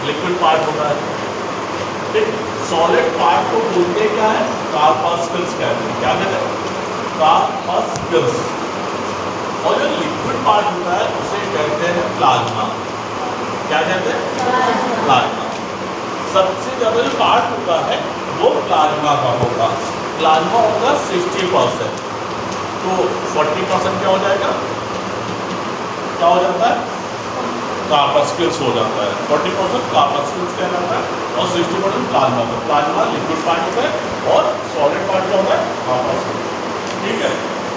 Liquid part होता है। ठीक, सॉलिड पार्ट को बोलते हैं क्या है, कॉर्पस्कल्स कहते हैं। क्या कहते हैं, कॉर्पस्कल्स। और जो लिक्विड पार्ट होता है उसे कहते हैं प्लाज्मा। क्या कहते हैं, प्लाज्मा। सबसे ज्यादा जो पार्ट होता है वो प्लाज्मा का होगा। प्लाज्मा होगा 60%, तो 40% क्या हो जाएगा, क्या हो जाता है, कॉर्पस्कल्स हो जाता है। 40% कॉर्पस्कल्स क्या जाता है और 60% प्लाज्मा। तो प्लाज्मा लिक्विड पार्ट होता है और सॉलिड पार्ट क्या होता है, कॉर्पस्कल्स। ठीक है,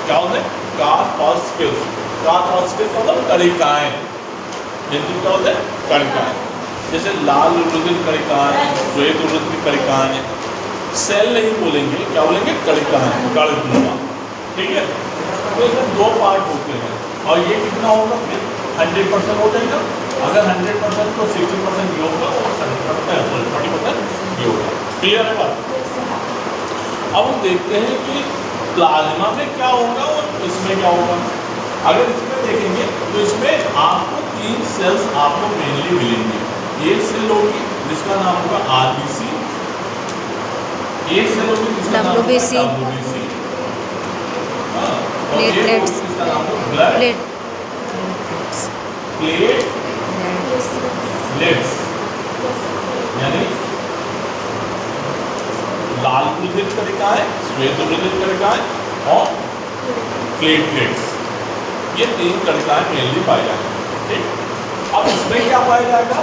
क्या होता है, कॉर्पस्कल्स। कॉर्पस्कल्स मतलब कणिकाएं, जिनकी क्या होते हैं, कणिकाएं। जैसे लाल उर्वरक कणिकाएं, श्वेत उर्वरक की कणिकाएं। सेल नहीं बोलेंगे, क्या बोलेंगे, कणिकाएं, कणिका। ठीक है, तो इसमें दो पार्ट होते हैं और ये कितना होगा फिर 100% हो जाएगा। अगर 100% तो 60% ये होगा और 40% ये होगा। क्लियर है बात। अब हम देखते हैं कि प्लाज्मा में क्या होगा और इसमें क्या होगा। अगर इसमें देखेंगे तो इसमें आपको 3 सेल्स आपको मेनली मिलेंगे। एक सेल होगी जिसका नाम होगा आरबीसी, एक सेल होगी जिसका नाम होगा डब्ल्यूबीसी, और एक होगी जिसका नाम होगा ब्लड प्लेटलेट्स, यानी लाल उर्वरक कणिकाएं, श्वेत उर्वरक कणिकाएं और प्लेटलेट्स। ये 3 कणिकाएं मेनली पाई जाएंगी। ठीक, अब इसमें क्या पाया जाएगा,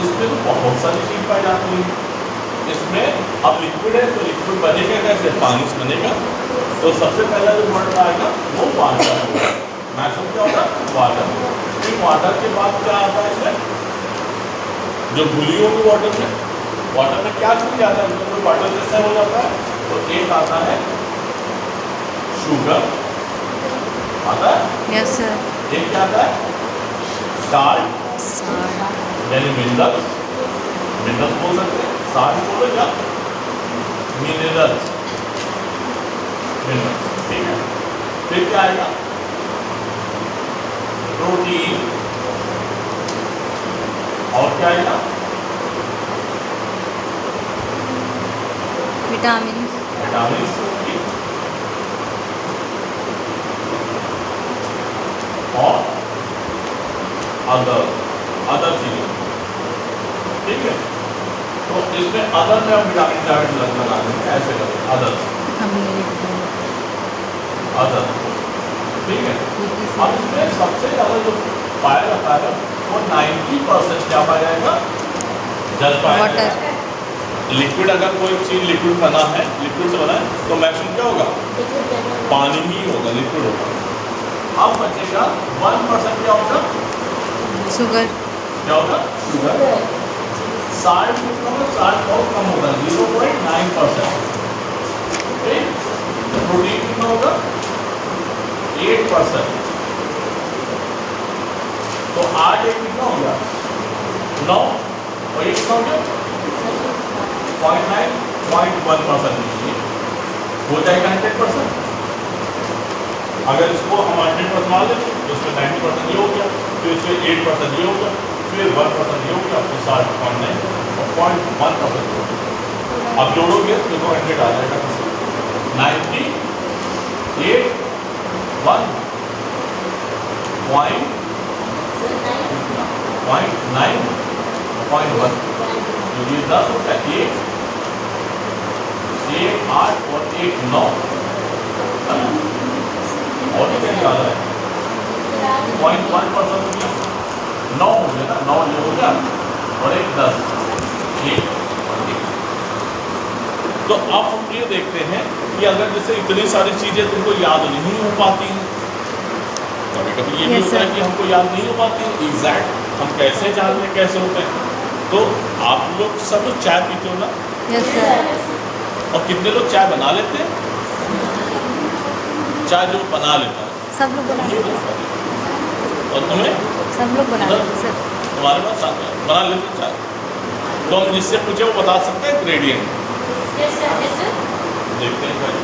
इसमें तो बहुत सारी चीज पाई जाती है। इसमें अब लिक्विड है तो लिक्विड बनेगा कैसे, पानी से बनेगा। तो सबसे पहला जो वर्ड आएगा वो वाटर होगा। मैक्सिमम क्या होगा, वाटर। फिर वाटर के बाद क्या आता है, इसमें जो घुली होगी वाटर में क्या घुल जाता है, तो वाटर जैसा हो जाता है। तो एक आता है शुगर, आता है, यस सर। एक क्या आता है, साल्ट, यानी मिनरल बोल सकते हैं, साल्ट बोलो या मिनरल, ठीक है। फिर क्या आएगा, प्रोटीन, और क्या आएगा, विटामिन, और अदर चीजें। ठीक है, तो इसमें अदर में हम विटामिन लगा देंगे, ऐसे करें अदर, ठीक है। अब इसमें सबसे ज्यादा जो पाया जाता है वो 90% क्या पाया जाएगा, जल पाया जाएगा। लिक्विड, अगर कोई चीज लिक्विड बना है, लिक्विड से बना है, तो मैक्सिमम क्या होगा, पानी ही होगा, लिक्विड होगा। अब बचेगा 1% क्या होगा, शुगर, क्या होगा, शुगर। साल्ट कितना होगा, साल्ट बहुत कम होगा, 0.9%। प्रोटीन कितना होगा, 8%। तो 8 एक कितना हो गया, 9, और एक कितना हो गया, 0.9, 0.1% हो जाएगा 100%। अगर इसको हम 100% मान लें तो इसमें 90% ये हो गया, फिर इसमें 8% ये हो गया, फिर 1% ये हो गया, फिर 7.9 और 0.1% हो गया। अब जोड़ोगे तो 100 आ जाएगा, 90, 8, 1, 0.9, 0.1, तो ये 10 होता है, 1, 8 और 1, 9, और क्या ज़्यादा है, 0.1% हो गया, 9 हो गया ना, 9 ये हो गया, और 1, 10, 1। तो अब हम ये देखते हैं कि अगर जैसे इतनी सारी चीज़ें तुमको याद नहीं हो पाती हैं, कभी कभी ये भी होता है कि हमको याद नहीं हो पाती एग्जैक्ट, हम कैसे जान लें कैसे होते हैं। तो आप लोग सब लोग चाय पीते हो ना, यस सर। और कितने लोग चाय बना लेते हैं, चाय जो बना लेता है सब लोग बना लेते हैं, और तुम्हें, सब लोग बना लेते हैं सर। तुम्हारे पास बना लेते हैं चाय, तो हम जिससे पूछे वो बता सकते हैं ग्रेडियंट। देखते हैं भाई,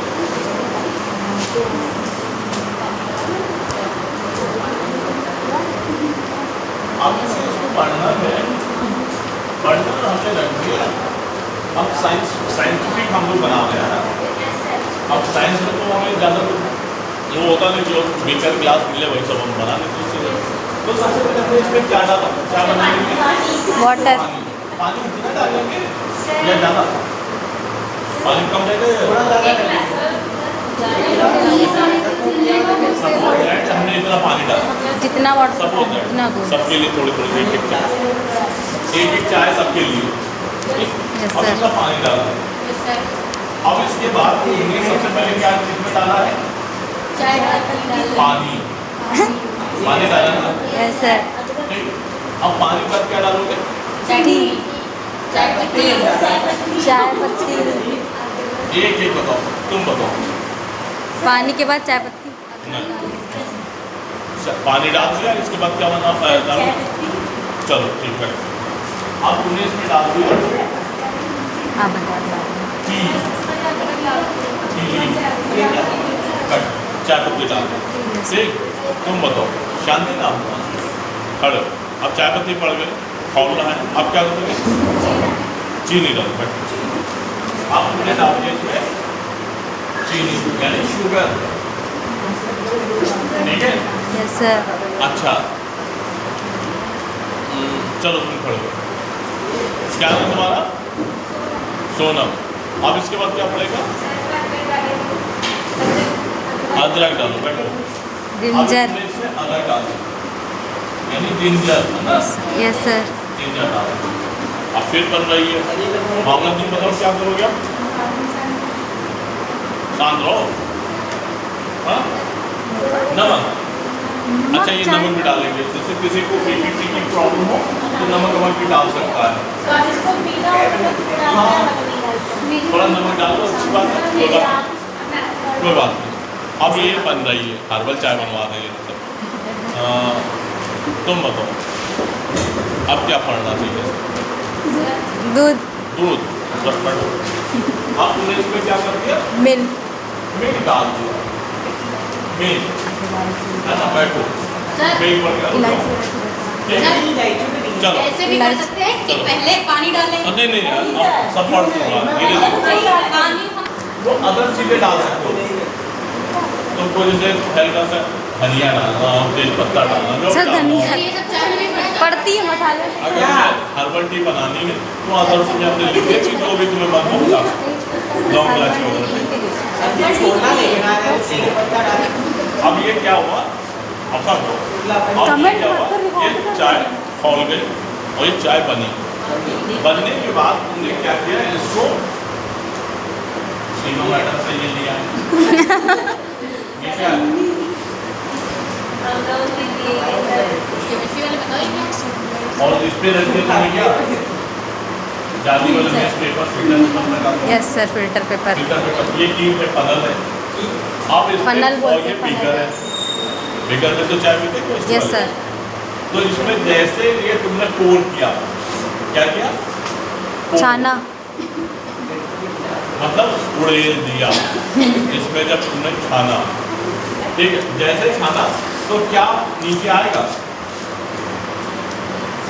अब इसे इसको पढ़ना है पढ़ना हमने रख दिया। अब साइंटिफिक हम लोग बना रहे हैं ना। अब साइंस में तो हमें ज़्यादा वो होता नहीं, जो बेकर क्लास मिले वही सब हम बना लेते हैं। तो सबसे पहले हमने इसमें क्या डाला, क्या बनाएंगे? वाटर। पानी कितना डालेंगे या ज़्यादा? पानी कम देंगे, हमने इतना पानी डाला जितना वाटर सब होता उतना है, दूध। सबके लिए थोड़ी थोड़ी एक चाय सबके लिए। Yes, अब sir. इसका पानी डाला। अब इसके बाद हमने सबसे पहले क्या इसमें डाला है? पानी। पानी डाला ना, यस सर। ठीक। अब पानी के बाद क्या डालोगे? चाय पत्ती। एक एक बताओ, तुम बताओ। पानी के बाद चाय पत्ती। नहीं, पानी डाल दिया, इसके बाद क्या बना डालो? चलो ठीक है। अब तुमने इसमें डाल दिया हाँ बता दो। टी, चाय पत्ती डाल दी, ठीक। तुम बताओ, शांति नाम खड़े। अब चाय पत्ती पड़ गई, खौलना है। अब क्या करोगे? चीनी डाल दो। अब तुमने डाल दिया इसमें चीनी, यानी शुगर, ठीक है। Yes sir. अच्छा, चलो तुम खड़े हो। क्या है तुम्हारा? सोनम। अब इसके बाद क्या पड़ेगा? अदरक डालो, बैठो। अब जिंजर। तुमने इसमें अदरक डालो, यानी जिंजर, है ना? Yes sir. जिंजर डालो। अब फिर बन रही है मामला। तुम बताओ क्या करोगे अब? शांत रहो। हाँ, नमक। अच्छा, ये नमक भी डालेंगे, जैसे किसी को बीपी की प्रॉब्लम हो तो नमक भी डाल सकता है। थोड़ा नमक डाल दो, अच्छी बात है, कोई बात नहीं। अब ये बन रही है, हर्बल चाय बनवा रहे हैं सब। तुम बताओ अब क्या पढ़ना चाहिए? दूध। दूध, बस पढ़ो। अब तुमने इसमें क्या कर दिया? मिल्क। मिल्क डाल दिया, मिल्क, है ना? बैठो, मिल्क बन गया। चलो, ऐसे भी कर सकते हैं कि पहले पानी डालें। नहीं नहीं यार, अब सब पढ़ दूंगा धीरे धीरे। पानी तो अदर चीज़ें डाल सकते हो तुमको, जैसे हल्का सा धनिया डालना, तेज पत्ता डालना, जो अच्छा, डालना। धनिया। ये सब चाय में पड़ता पड़ती है मसाले। अगर हर्बल टी बनानी है तो अदर से हमने लिख दिया कि जो भी तुम्हें मन हो बता सकते, लौंग इलायची वगैरह। अब ये क्या हुआ? अब समझो, अब ये क्या हुआ? ये चाय खौल गई और ये चाय बनी। बनने के बाद तुमने क्या किया? इसको तीनों मैडम से ये लिया है। ये क्या है? केमिस्ट्री वाले बताओ। और इस पे रख दिया तुमने क्या? जाली वाला मेस पेपर, फिल्टर पेपर लगा दो। Yes sir. Filter paper. Filter paper, ये टीम है, फनल है। आप इसमें फनल और बोलते ये हैं, बीकर है। बीकर में तो चाय पीते हैं। Yes sir. तो इसमें जैसे ये तुमने पोर किया, क्या किया? pour। छाना। मतलब उड़ेल दिया इसमें जब तुमने छाना, ठीक है। जैसे छाना तो क्या नीचे आएगा?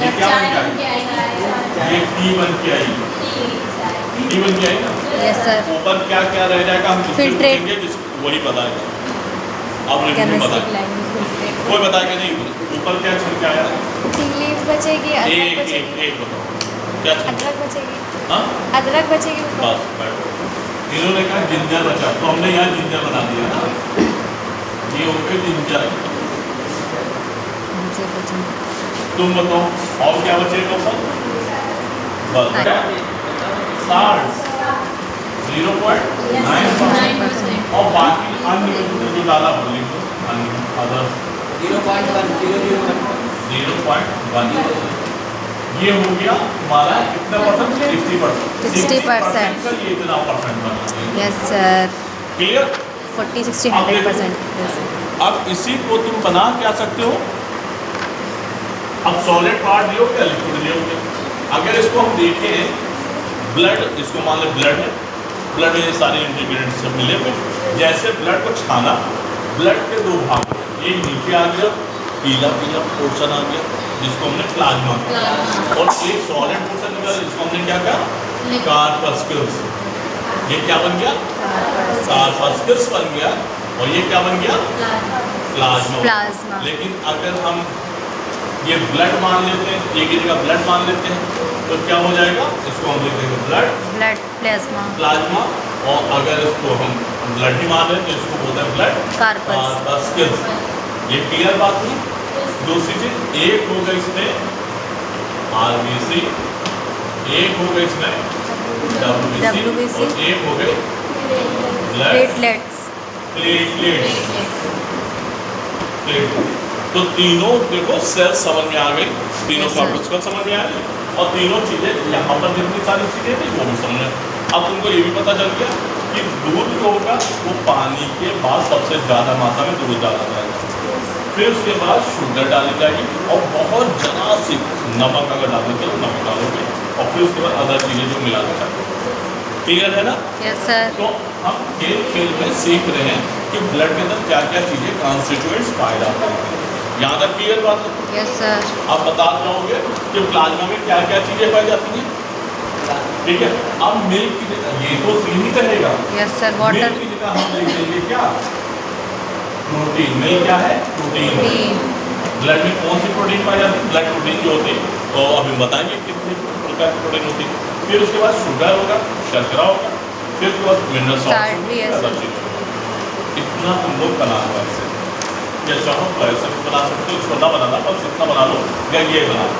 ये क्या बन के आएगा? ये टी बन के आई, टी बन के आई ना। Yes sir. ऊपर क्या क्या रह जाएगा हम जिससे फिल्ट्रेट। पूछेंगे वही बताएगा। अब नहीं केमिस्ट्री बताएगा, लैंग्वेज। कोई बताएगा नहीं। ऊपर क्या छिड़ के आया? इंग्लिश बचेगी, अदरक एक बचेगी, एक बताओ क्या छिड़? अदरक बचेगी, हाँ, अदरक बचेगी ऊपर। बस बैठो। इन्होंने कहा जिंजर बचा, तो हमने यहाँ जिंजर बना दिया ना। ये हो गया जिंजर। तुम बताओ और क्या बचेगा ऊपर? बस 0.9%। और बाकी अन्य जो डाला बोली तो अन्य अदर 0.1%। ये हो गया हमारा कितना परसेंट? 60%। 60%। का ये इतना परसेंट बना। Yes sir. क्लियर? 40, 60, 100%। अब इसी को तुम बना क्या सकते हो? अब सॉलिड पार्ट लियो क्या लिक्विड लियोगे? अगर इसको हम देखें, ब्लड, इसको मान लें ब्लड है, ब्लड में ये सारे इंग्रेडिएंट्स सब मिले हुए। जैसे ब्लड को छाना, ब्लड के दो भाग, एक नीचे आ गया, पीला पीला पोर्शन आ गया, जिसको हमने प्लाज्मा कहा, और एक सॉलिड पोर्शन निकाला जिसको हमने क्या कहा, कार्पस्कल्स। ये क्या बन गया, कार्पस्कल्स बन गया, और ये क्या बन गया, प्लाज्मा। प्लाज्मा। लेकिन अगर हम ये ब्लड मान लेते हैं, एक ही जगह ब्लड मान लेते हैं, तो क्या हो जाएगा, इसको हम लिख देंगे ब्लड प्लाज्मा। प्लाज्मा, और अगर इसको हम ब्लड ही मान लें तो इसको बोलते हैं ब्लड कार्पस्कल्स। ये क्लियर बात हुई। दूसरी चीज, एक होगा इसमें आरबीसी, एक होगा इसमें डब्ल्यूबीसी, और एक हो गए ब्लड प्लेटलेट्स। तो तीनों देखो सेल समझ में आ गई, तीनों Yes, sir. कार्पस्कल समझ में आ गई, और तीनों चीजें यहाँ पर जितनी सारी चीजें थी वो भी समझ में। अब तुमको ये भी पता चल गया कि दूध जो होगा वो पानी के बाद सबसे ज़्यादा मात्रा में दूध डाला जाएगा, फिर उसके बाद शुगर डाली जाएगी, और बहुत जरा सी नमक अगर डालते तो नमक डालोगे, और फिर उसके बाद अदर चीज़ें जो मिला जाएगी। क्लियर है ना? Yes sir. तो हम खेल में सीख रहे हैं कि ब्लड के अंदर क्या क्या चीज़ें कॉन्स्टिट्यूएंट्स पाए जाते हैं। यहाँ तक क्लियर बात है? Yes sir. आप बता जाओगे कि प्लाज्मा में क्या क्या चीज़ें पाई जाती हैं। ठीक है, अब मिल्क की जगह ये तो यही रहेगा। Yes sir. वाटर। मिल्क की जगह हम लिख देंगे क्या, प्रोटीन। मिल्क क्या है, प्रोटीन। ब्लड में कौन सी प्रोटीन पाई जाती है, ब्लड प्रोटीन जो होती है, तो अभी हम बताएंगे कितनी प्रकार की प्रोटीन होती है। फिर उसके बाद शुगर होगा, शर्करा होगा, फिर उसके बाद मिनरल Salt भी है, सॉल्ट। इतना तुम लोग बना लो ऐसे, या चाहो तो ऐसे भी बना सकते हो, छोटा बनाना बस इतना बना लो, या ये बना लो।